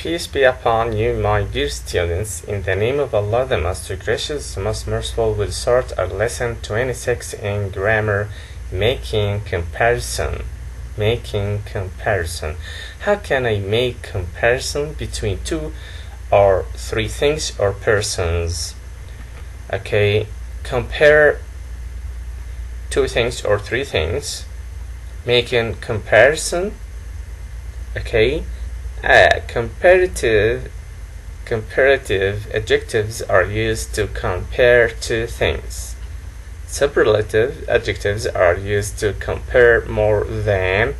Peace be upon you, my dear students. In the name of Allah, the most gracious, most merciful, we'll start our lesson 26 in grammar, making comparison. Making comparison. How can I make comparison between two or three things or persons? Okay, compare two things or three things. Making comparison. Okay. Comparative adjectives are used to compare two things. Superlative adjectives are used to compare more than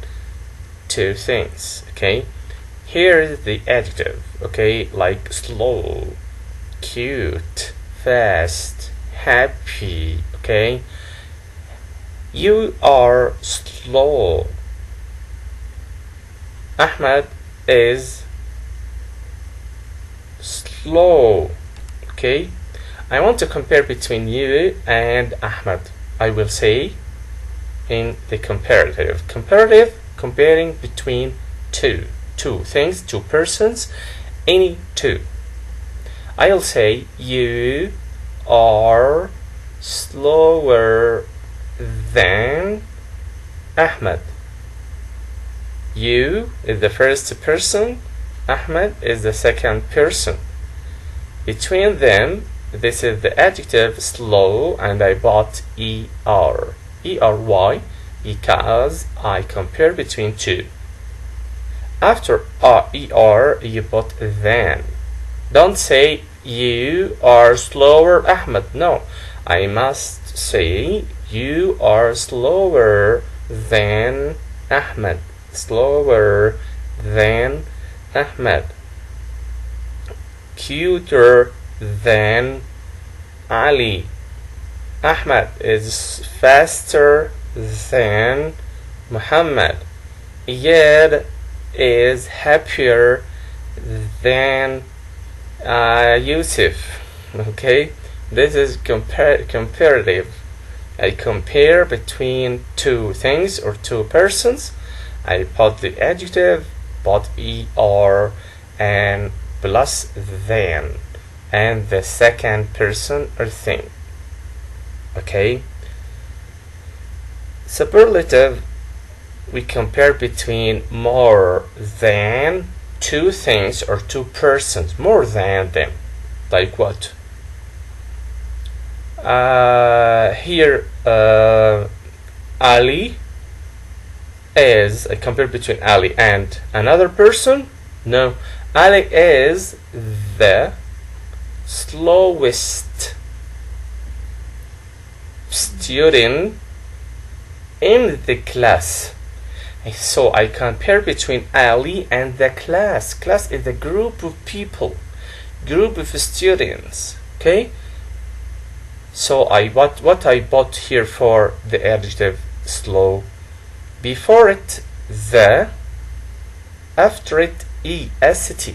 two things. Okay, here is the adjective. Okay, like slow, cute, fast, happy. Okay, you are slow. Ahmed is slow. Okay, I want to compare between you and Ahmed. I will say in the comparative comparing between two things, two persons, any two. I'll say you are slower than Ahmed. You is the first person, Ahmed is the second person. Between them, this is the adjective slow, and I bought ER. ERY because I compare between two. After ER, you put than. Don't say you are slower, Ahmed. No, I must say you are slower than Ahmed. Slower than Ahmed. Cuter than Ali. Ahmed is faster than Muhammad. Iyad is happier than Yusuf. Okay, this is comparative. I compare between two things or two persons. I put the adjective, put ER, and plus than, and the second person or thing. Okay. Superlative, we compare between more than two things or two persons, more than them. Like what? Here, Ali is, I compare between Ali and another person. No, Ali is the slowest student in the class. So I compare between Ali and the class. Class is a group of people, group of students. Okay, so what I bought here for the adjective slow. Before it the, after it est.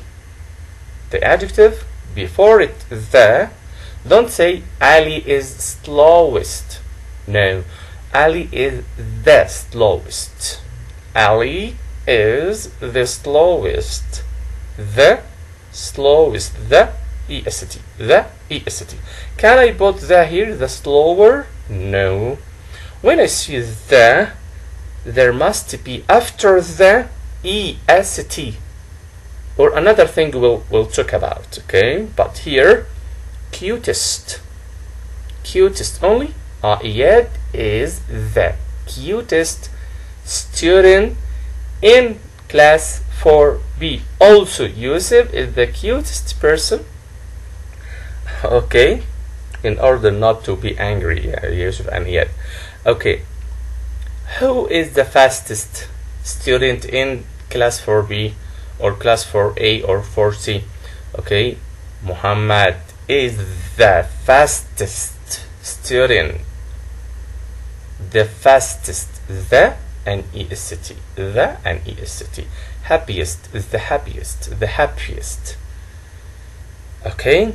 The adjective before it the. Don't say Ali is slowest. No, Ali is the slowest. Ali is the slowest. The slowest. The est. The est. Can I put the here? The slower? No. When I see the, there must be after the est or another thing we'll talk about. Okay, but here cutest only. Iyad is the cutest student in class 4B. Also Yusuf is the cutest person. Okay, in order not to be angry, Yusuf and Iyad. Okay, who is the fastest student in class 4B or class 4A or 4C? Okay, Muhammad is the fastest student. The fastest, the and est. The and est. Happiest is the happiest. The happiest. Okay.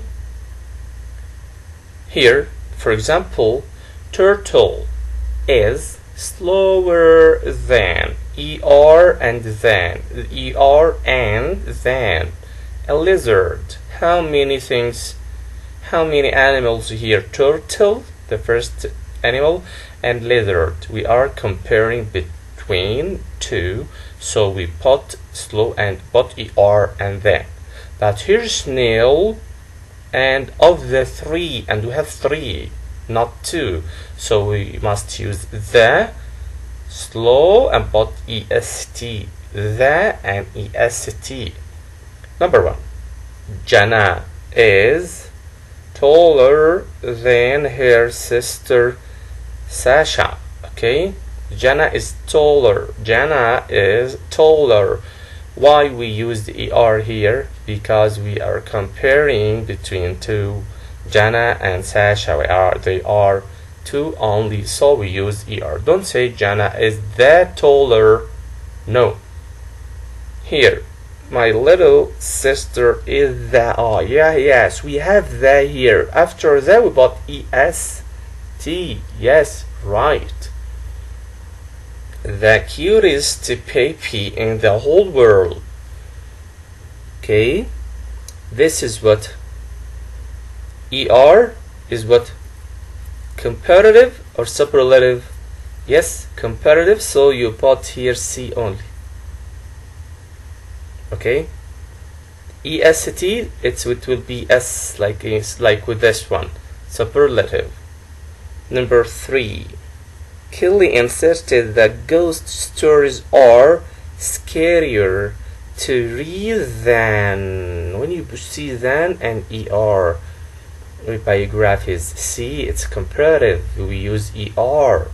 Here, for example, turtle is slower than. Er and than. Er and than. A lizard. How many things? How many animals here? Turtle, the first animal, and lizard. We are comparing between two, so we put slow and put er and then. But here's snail, and of the three, and we have three, not two, so we must use the slow and put est, the and est. Number one, Jana is taller than her sister Sasha. Okay, Jana is taller. Jana is taller. Why we use the er here? Because we are comparing between two, Jana and Sasha. They are two only, so we use er. Don't say Jana is the taller. No. Here, my little sister is the. Oh, yes, we have the here. After that, we put est. Yes, right. The cutest baby in the whole world. Okay, this is what er is what comparative or superlative. Yes, comparative, so you put here c only. Okay, est, it will be s, like with this one, superlative. Number 3, Kelly insisted that ghost stories are scarier to read than. When you see than and er, biographies, see, it's comparative, we use er.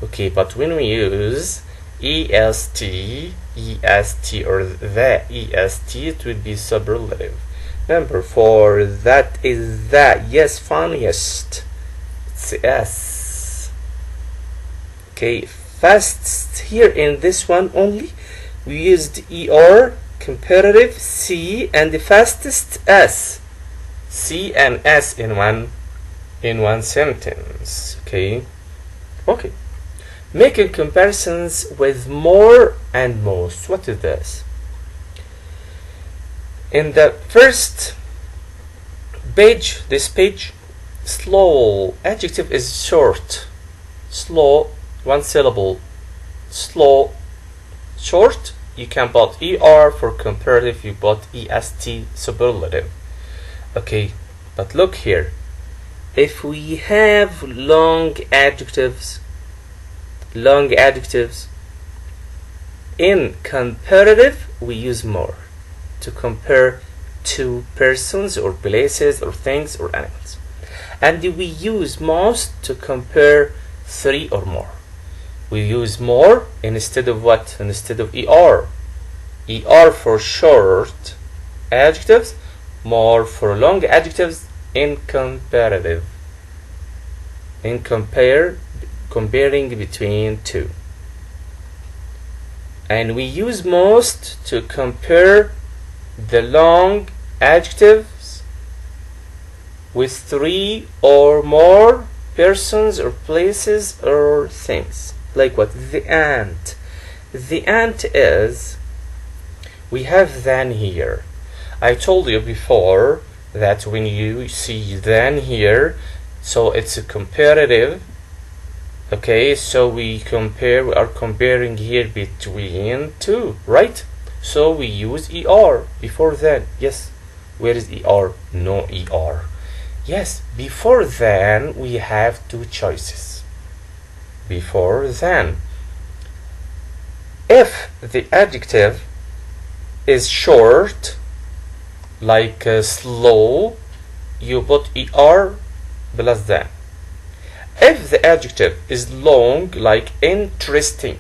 Okay, but when we use est or the est, it would be superlative. Number 4, that is that. Yes, funniest. It's s. Okay, fastest here in this one only we used er, comparative c, and the fastest s. C and s in one sentence. Okay. Making comparisons with more and most. What is this? In the first page, this page, slow, adjective is short. Slow, one syllable. Slow, short, you can put er. For comparative, you put est, superlative. Okay, but look here. If we have long adjectives in comparative, we use more to compare two persons or places or things or animals, and we use most to compare three or more. We use more instead of what? Instead of er. Er for short adjectives, more for long adjectives in comparative. In comparing between two. And we use most to compare the long adjectives with three or more persons or places or things. Like what? The ant. The ant is, we have than here. I told you before that when you see than here, so it's a comparative. Okay, so we are comparing here between two, right? So we use er before then. Yes, where is er? No er. Yes, before then we have two choices. Before then, if the adjective is short, like slow, you put er plus than. If the adjective is long, like interesting,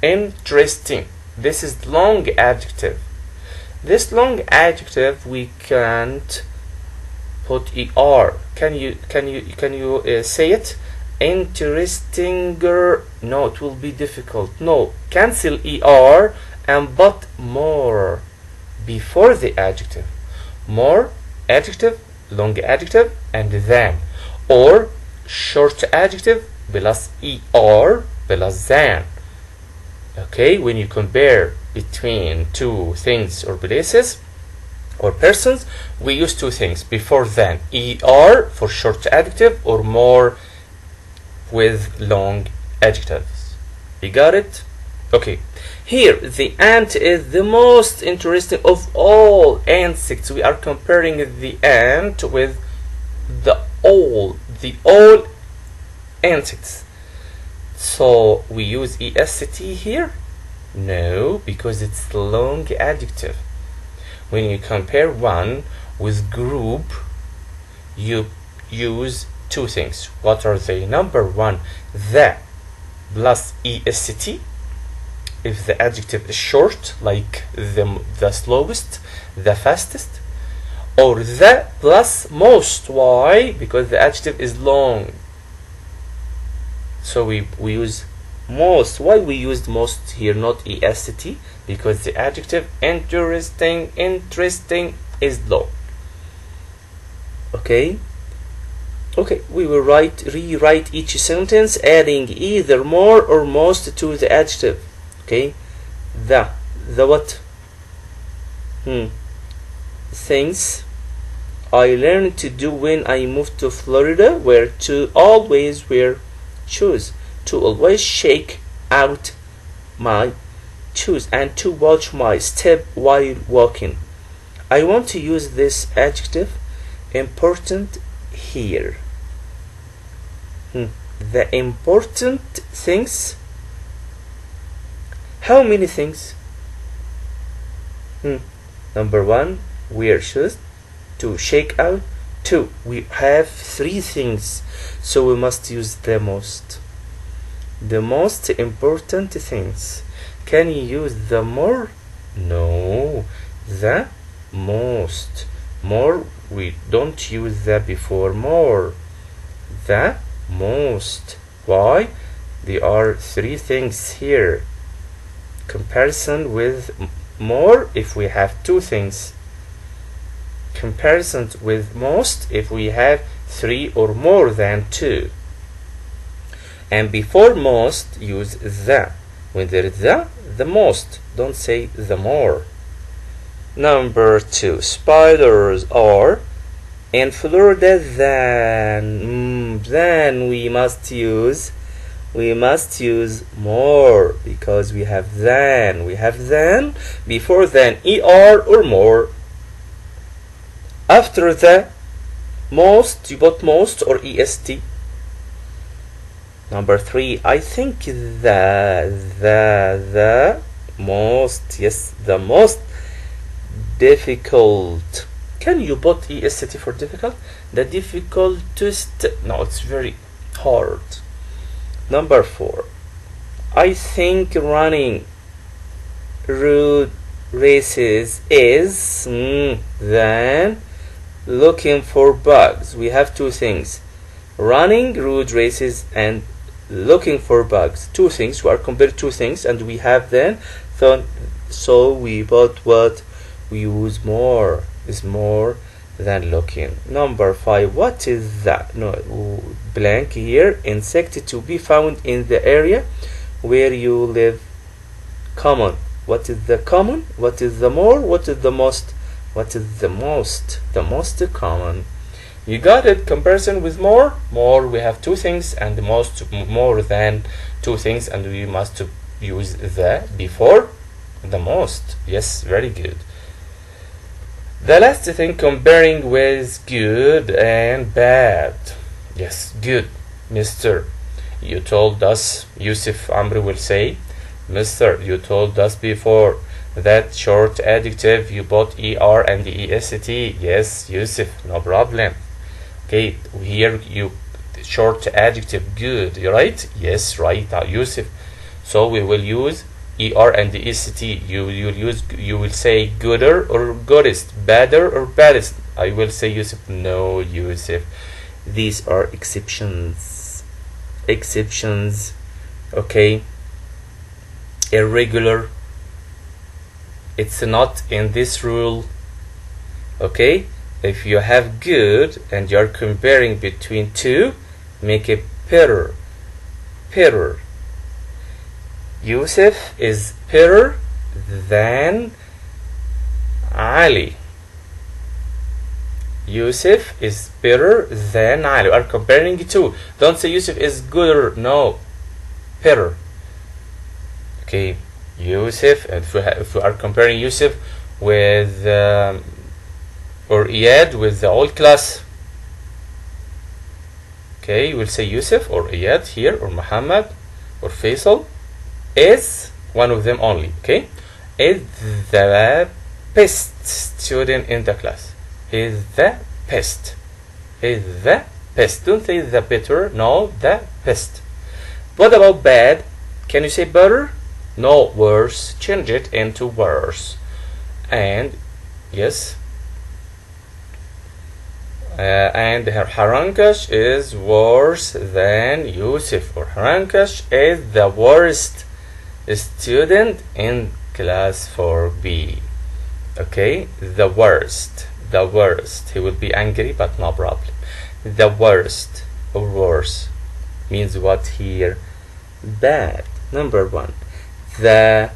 this is long adjective. This long adjective we can't put er. Can you say it? Interestinger. No, it will be difficult. No, cancel er and put more before the adjective. More adjective, long adjective, and then, or short adjective plus er plus than. Okay, when you compare between two things or places, or persons, we use two things before than: er for short adjective, or more with long adjectives. You got it? Okay. Here, the ant is the most interesting of all insects. We are comparing the ant with the all insects. So we use est here? No, because it's the long adjective. When you compare one with group, you use two things. What are they? Number one, the plus est if the adjective is short, like the slowest, the fastest, or the plus most. Why? Because the adjective is long. So we use most. Why we used most here, not est? Because the adjective interesting is long. Okay? Okay, we will rewrite each sentence adding either more or most to the adjective. Okay, the what? Things I learned to do when I moved to Florida were to always wear shoes, to always shake out my shoes, and to watch my step while walking. I want to use this adjective important here. The important things. How many things? Number one, wear shoes. Two, shake out. Two, we have three things, so we must use the most. The most important things. Can you use the more? No, the most. More, we don't use the before more. The most. Why? There are three things here. Comparison with more if we have two things. Comparison with most if we have three or more than two. And before most, use the. When there is the most. Don't say the more. Number two, spiders are in Florida then we must use more, because we have than before than er or more. After the most, you put most or est. Number three, I think the most, yes, the most difficult. Can you put est for difficult? The difficultest. No, it's very hard. Number four, I think running road races is than looking for bugs. We have two things: running road races and looking for bugs. Two things. We are compared two things, and we have then. So we put what? We use more. Is more than looking. Number five, what is that? No, blank here. Insect to be found in the area where you live. Common. What is the common? What is the more? What is the most? What is the most? The most common. You got it. Comparison with more. More, we have two things, and the most, more than two things, and we must use the before the most. Yes, very good. The last thing, comparing with good and bad. Yes, good. Mister, you told us, Yusuf Amri will say, Mister, you told us before that short adjective you put er and est. Yes, Yusuf, no problem. Okay, here you short adjective good, right? Yes, right, Yusuf. So we will use er and the est. You will say gooder or goodest, badder or baddest. I will say Yusuf. No, Yusuf. These are exceptions. Okay. Irregular. It's not in this rule. Okay. If you have good and you're comparing between two, make it better. Yusuf is better than Ali. Yusuf is better than Ali. We are comparing two. Don't say Yusuf is gooder. No, better. Okay, Yusuf. If we are comparing Yusuf with or Iyad with the old class. Okay, you will say Yusuf or Iyad here, or Muhammad or Faisal is one of them only. Okay, is the best student in the class. Is the best. Is the best. Don't say the better. No, the best. What about bad? Can you say better? No, worse. Change it into worse. And yes. And Harankash is worse than Yusuf, or Harankash is the worst student in class 4B. Okay, the worst. He will be angry, but no problem. The worst or worse means what here? Bad. Number 1. The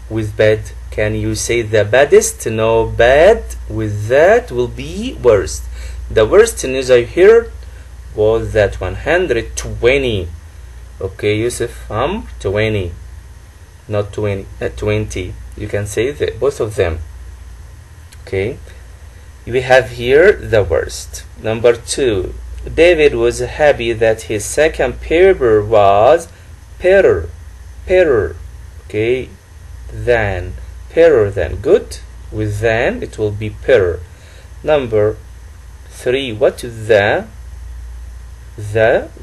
with bad, can you say the baddest? No, bad with that will be worst. The worst news I heard was that 120. Okay, Yusuf, 20, not 20, 20. You can say that both of them. Okay, we have here the worst. Number 2, David was happy that his second paper was better. Okay, than. Better than. Good with than it will be better. Number 3, what is the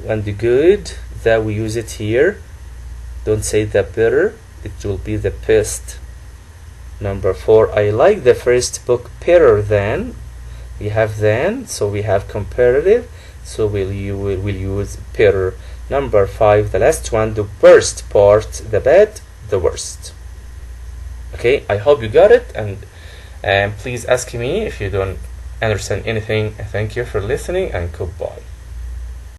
and the good? The we use it here. Don't say the better, it will be the best. Number 4, I like the first book better than. We have than, so we have comparative, so we'll use better. Number 5, the last one, the worst part, the bad, the worst. Okay, I hope you got it, and please ask me if you don't understand anything. Thank you for listening, and goodbye.